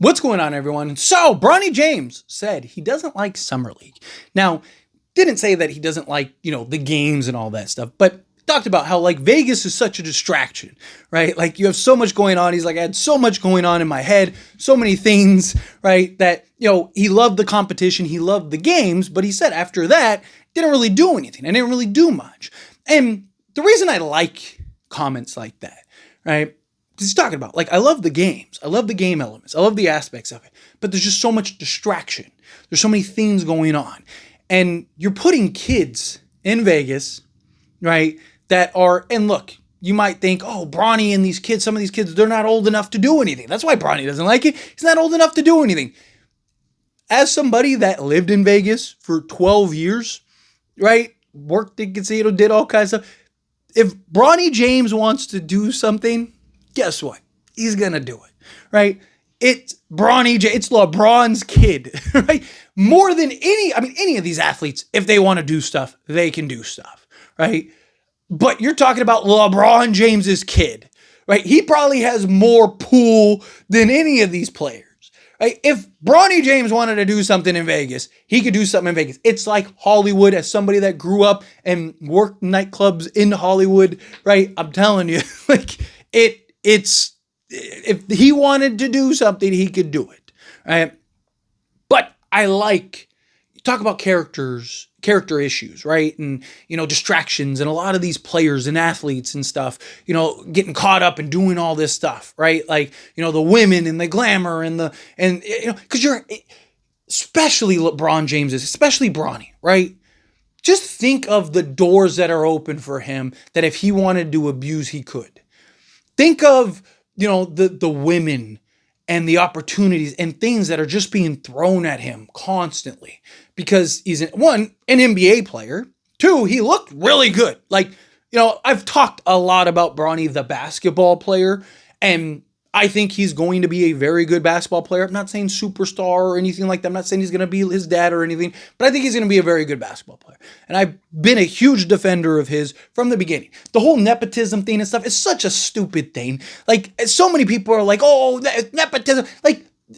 What's going on, everyone? So, Bronny James said he doesn't like Summer League. Now, didn't say that he doesn't like, the games and all that stuff, but talked about how, Vegas is such a distraction, right? Like, you have so much going on. He's like, I had so much going on in my head, so many things, right? That, he loved the competition, he loved the games, but he said after that, didn't really do anything. I didn't really do much. And the reason I like comments like that, right? He's talking about, I love the games. I love the game elements. I love the aspects of it. But there's just so much distraction. There's so many things going on. And you're putting kids in Vegas, right, that are, and look, you might think, oh, Bronny and these kids, some of these kids, they're not old enough to do anything. That's why Bronny doesn't like it. He's not old enough to do anything. As somebody that lived in Vegas for 12 years, right, worked in casino, did all kinds of stuff. If Bronny James wants to do something, guess what? He's going to do it, right? It's Bronny James. It's LeBron's kid, right? More than any of these athletes, if they want to do stuff, they can do stuff, right? But you're talking about LeBron James's kid, right? He probably has more pull than any of these players, right? If Bronny James wanted to do something in Vegas, he could do something in Vegas. It's like Hollywood. As somebody that grew up and worked nightclubs in Hollywood, right? I'm telling you, it's if he wanted to do something, he could do it, right? But I talk about character issues, right? And, distractions and a lot of these players and athletes and stuff, getting caught up and doing all this stuff, right? The women and the glamour because especially LeBron James, especially Bronny, right? Just think of the doors that are open for him that if he wanted to abuse, he could. Think of, the women and the opportunities and things that are just being thrown at him constantly because he's, an NBA player. Two, he looked really good. I've talked a lot about Bronny, the basketball player, and I think he's going to be a very good basketball player. I'm not saying superstar or anything like that. I'm not saying he's going to be his dad or anything, but I think he's going to be a very good basketball player. And I've been a huge defender of his from the beginning. The whole nepotism thing and stuff is such a stupid thing. So many people are like, oh, nepotism.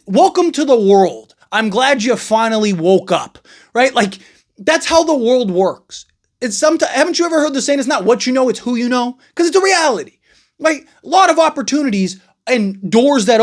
Welcome to the world. I'm glad you finally woke up, right? That's how the world works. Haven't you ever heard the saying, it's not what you know, it's who you know? Because it's a reality. A lot of opportunities and doors that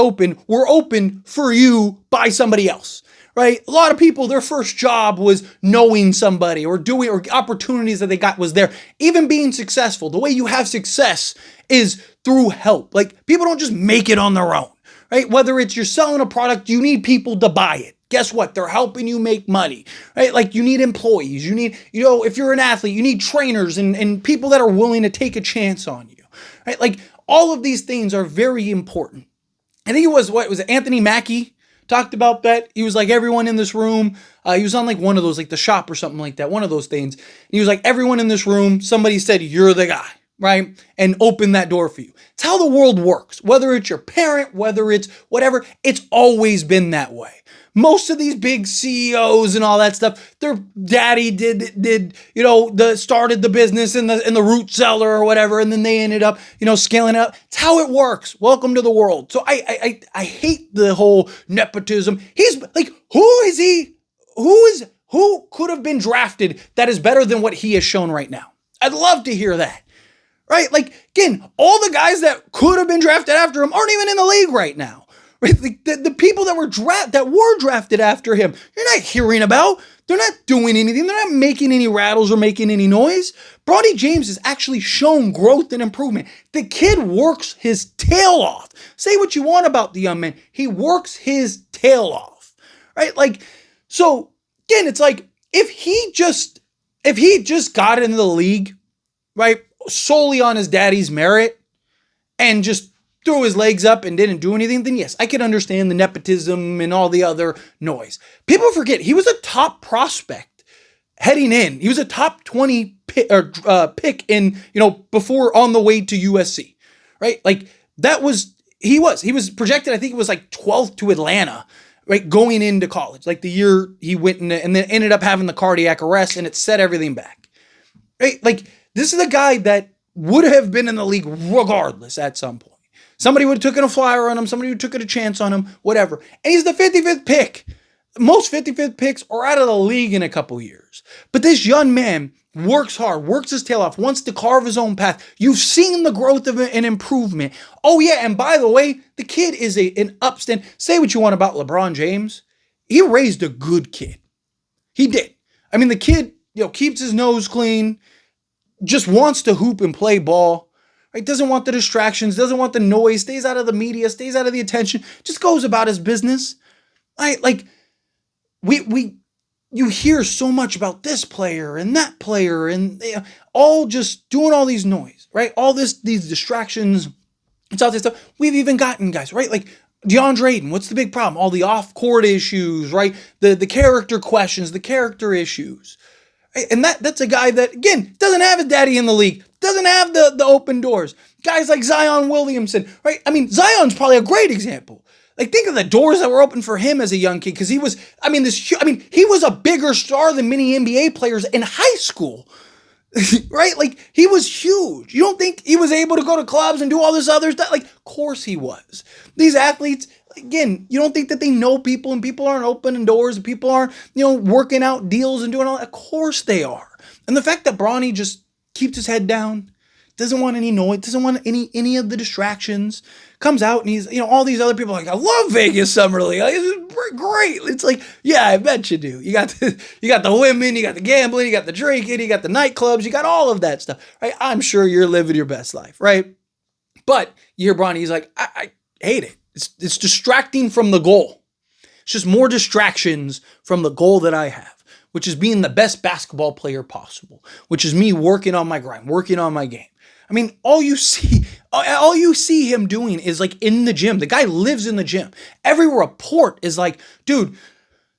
were open for you by somebody else, right? A lot of people, their first job was knowing somebody or opportunities that they got was there. Even being successful, the way you have success is through help. People don't just make it on their own, right? Whether it's you're selling a product, you need people to buy it. Guess what? They're helping you make money, right? You need employees. You need, if you're an athlete, you need trainers and people that are willing to take a chance on you, right? All of these things are very important. I think it was Anthony Mackie talked about that. He was like, everyone in this room, he was on one of those, The Shop or something like that, one of those things. And he was like, everyone in this room, somebody said, you're the guy, right? And open that door for you. It's how the world works. Whether it's your parent, whether it's whatever, it's always been that way. Most of these big CEOs and all that stuff, their daddy started the business in the root cellar or whatever, and then they ended up, scaling it up. It's how it works. Welcome to the world. So I hate the whole nepotism. He's who could have been drafted that is better than what he has shown right now? I'd love to hear that. Right? Again, all the guys that could have been drafted after him aren't even in the league right now. Right? The people that were drafted after him, you're not hearing about. They're not doing anything. They're not making any rattles or making any noise. Bronny James has actually shown growth and improvement. The kid works his tail off. Say what you want about the young man. He works his tail off. Right? So again, it's if he just got into the league, right, solely on his daddy's merit and just threw his legs up and didn't do anything, then yes, I can understand the nepotism and all the other noise. People forget he was a top prospect heading in. He was a top 20 pick in, before on the way to USC, right? He was projected, I think it was 12th to Atlanta, right? Going into college, the year he went in and then ended up having the cardiac arrest and it set everything back, right? This is a guy that would have been in the league regardless at some point. Somebody would have taken a flyer on him. Somebody would have taken a chance on him, whatever. And he's the 55th pick. Most 55th picks are out of the league in a couple years. But this young man works hard, works his tail off, wants to carve his own path. You've seen the growth of an improvement. Oh, yeah, and by the way, the kid is an upstand. Say what you want about LeBron James. He raised a good kid. He did. I mean, the kid, keeps his nose clean, just wants to hoop and play ball. Right? Doesn't want the distractions, doesn't want the noise, stays out of the media, stays out of the attention, just goes about his business. Right? Like, you hear so much about this player and that player and all just doing all these noise, right? All these distractions. It's all this stuff. We've even gotten guys, right? Like DeAndre Ayton, what's the big problem? All the off-court issues, right? The character questions, the character issues. Right? And that's a guy that, again, doesn't have his daddy in the league, doesn't have the open doors. Guys like Zion Williamson, right? I mean, Zion's probably a great example. Like, think of the doors that were open for him as a young kid, because he was a bigger star than many NBA players in high school, right? Like, he was huge. You don't think he was able to go to clubs and do all this other stuff? Like, of course he was. These athletes, again, you don't think that they know people and people aren't opening doors and people aren't, working out deals and doing all that? Of course they are. And the fact that Bronny just keeps his head down, doesn't want any noise, doesn't want any of the distractions, comes out and he's, all these other people are like, I love Vegas Summer League. Like, it's great. It's like, yeah, I bet you do. You got the women, you got the gambling, you got the drinking, you got the nightclubs, you got all of that stuff, right? I'm sure you're living your best life, right? But you hear Bronny, he's like, I hate it. It's distracting from the goal. It's just more distractions from the goal that I have, which is being the best basketball player possible, which is me working on my grind, working on my game. I mean, all you see him doing is like in the gym. The guy lives in the gym. Every report is like, dude,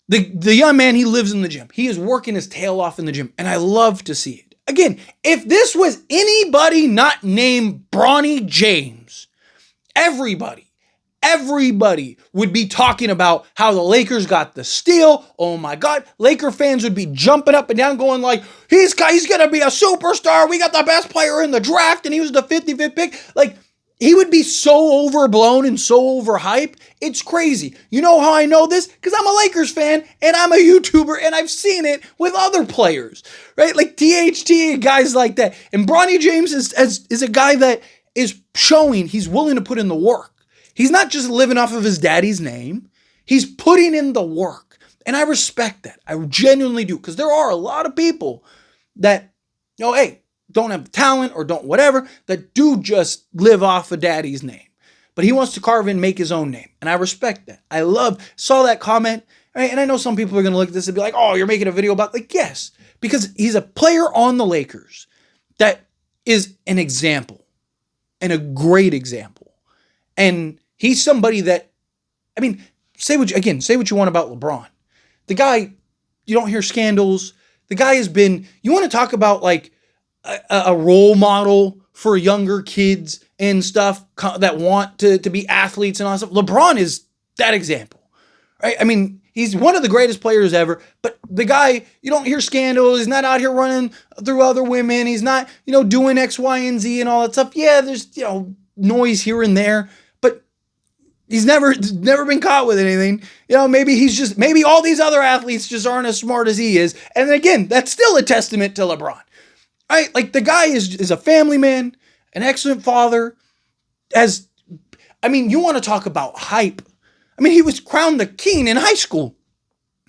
the young man, he lives in the gym. He is working his tail off in the gym. And I love to see it. Again, if this was anybody not named Bronny James, everybody would be talking about how the Lakers got the steal. Oh my God. Laker fans would be jumping up and down going like, he's going to be a superstar. We got the best player in the draft and he was the 55th pick. Like, he would be so overblown and so overhyped. It's crazy. You know how I know this? Because I'm a Lakers fan and I'm a YouTuber and I've seen it with other players, right? Like THT and guys like that. And Bronny James is a guy that is showing he's willing to put in the work. He's not just living off of his daddy's name. He's putting in the work. And I respect that. I genuinely do. Because there are a lot of people that, don't have talent or don't whatever, that do just live off of daddy's name. But he wants to carve in, make his own name. And I respect that. Saw that comment. Right? And I know some people are going to look at this and be like, oh, you're making a video about, like, yes. Because he's a player on the Lakers that is an example. And a great example. And he's somebody that, say what you want about LeBron. The guy, you don't hear scandals. The guy has been, you want to talk about like a role model for younger kids and stuff that want to be athletes and all that stuff. LeBron is that example, right? I mean, he's one of the greatest players ever, but the guy, you don't hear scandals. He's not out here running through other women. He's not, doing X, Y, and Z and all that stuff. Yeah, there's, noise here and there. He's never been caught with anything. Maybe all these other athletes just aren't as smart as he is. And then again, that's still a testament to LeBron. Right? Like, the guy is a family man, an excellent father. You want to talk about hype. He was crowned the king in high school.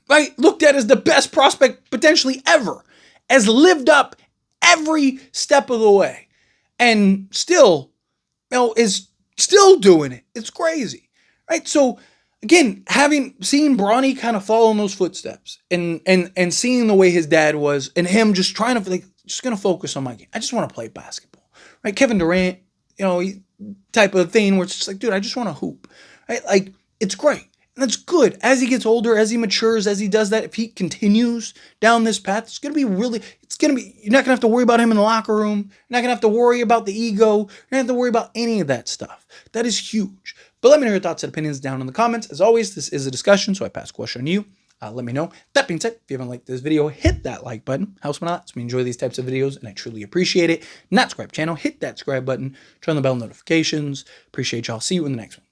Right? Looked at as the best prospect potentially ever. Has lived up every step of the way. And still, is still doing it. It's crazy. Right? So again, seen Bronny kind of follow in those footsteps and seeing the way his dad was and him just trying to just going to focus on my game. I just want to play basketball. Right? Kevin Durant, type of thing where it's just like, dude, I just want to hoop. Right? Like, it's great. And that's good. As he gets older, as he matures, as he does that, if he continues down this path, you're not going to have to worry about him in the locker room. You're not going to have to worry about the ego. You're not going to have to worry about any of that stuff. That is huge. But let me know your thoughts and opinions down in the comments. As always, this is a discussion, so I pass the question on you. let me know. That being said, if you haven't liked this video, hit that like button. Helps me a lot. So we enjoy these types of videos, and I truly appreciate it. Not subscribe channel, hit that subscribe button. Turn on the bell notifications. Appreciate y'all. See you in the next one.